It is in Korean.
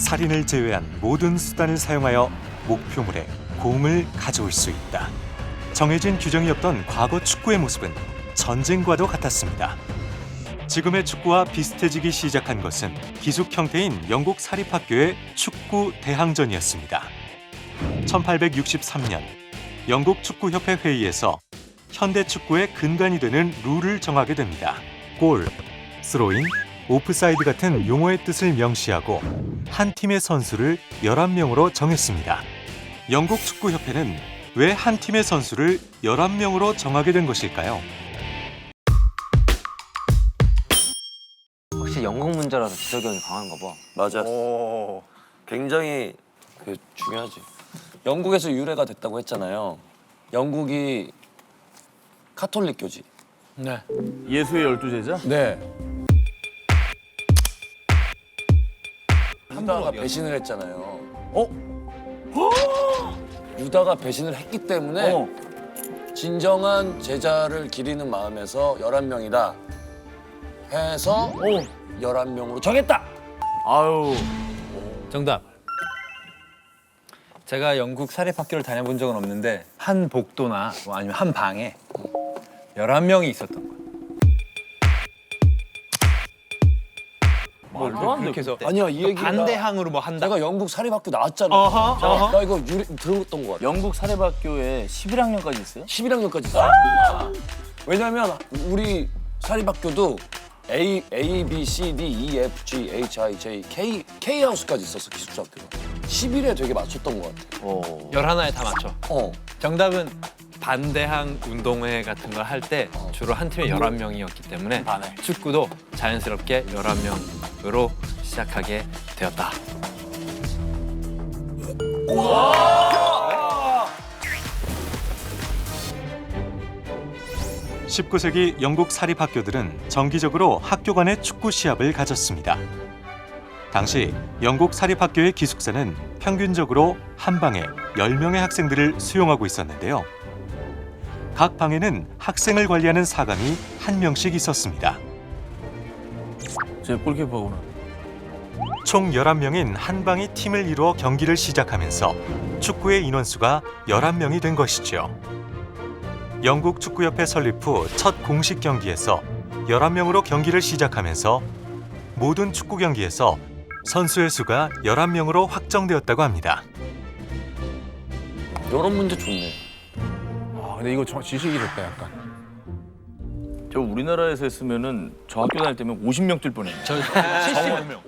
살인을 제외한 모든 수단을 사용하여 목표물에 공을 가져올 수 있다. 정해진 규정이 없던 과거 축구의 모습은 전쟁과도 같았습니다. 지금의 축구와 비슷해지기 시작한 것은 기숙 형태인 영국 사립학교의 축구 대항전이었습니다. 1863년 영국 축구협회 회의에서 현대 축구의 근간이 되는 룰을 정하게 됩니다. 골, 스로인, 오프사이드 같은 용어의 뜻을 명시하고 한 팀의 선수를 11명으로 정했습니다. 영국 축구협회는 왜 한 팀의 선수를 11명으로 정하게 된 것일까요? 확실히 영국 문제라서 지적이 강한가 봐. 맞아. 굉장히 중요하지. 영국에서 유래가 됐다고 했잖아요. 영국이 카톨릭교지. 네. 예수의 12제자? 네. 유다가 배신을 했잖아요. 유다가 배신을 했기 때문에 진정한 제자를 기리는 마음에서 11명이다 해서 11명으로 정했다. 아유. 정답. 제가 영국 사립학교를 다녀본 적은 없는데 한 복도나 뭐 아니면 한 방에 11명이 있었던 거예요. 말도 안 돼. 그렇게 해서 아니야, 이 얘기가 반대항으로 뭐 한다? 내가 영국 사립학교 나왔잖아. 어허. 나 이거 들었던 거 같아. 영국 사립학교에 11학년까지 있어요? 11학년까지 있어. 왜냐면 우리 사립학교도 A, B, C, D, E, F, G, H, I, J, K 하우스까지 있었어, 기숙사학교가. 11에 되게 맞췄던 것 같아. 11에 다 맞춰. 정답은 반대항 운동회 같은 걸 할 때 주로 한 팀에 11명이었기 때문에 축구도 자연스럽게 11명으로 시작하게 되었다. 19세기 영국 사립학교들은 정기적으로 학교 간의 축구 시합을 가졌습니다. 당시 영국 사립학교의 기숙사는 평균적으로 한 방에 10명의 학생들을 수용하고 있었는데요. 각 방에는 학생을 관리하는 사감이 한 명씩 있었습니다. 제 골키퍼구나. 총 11명인 한 방이 팀을 이루어 경기를 시작하면서 축구의 인원수가 11명이 된 것이죠. 영국 축구협회 설립 후 첫 공식 경기에서 11명으로 경기를 시작하면서 모든 축구 경기에서 선수의 수가 11명으로 확정되었다고 합니다. 이런 문제 좋네. 아, 근데 이거 지식이 좋다 약간. 저 우리나라에서 했으면은 저 학교 다닐 때면 50명 뛸 뻔했네. 저 70명.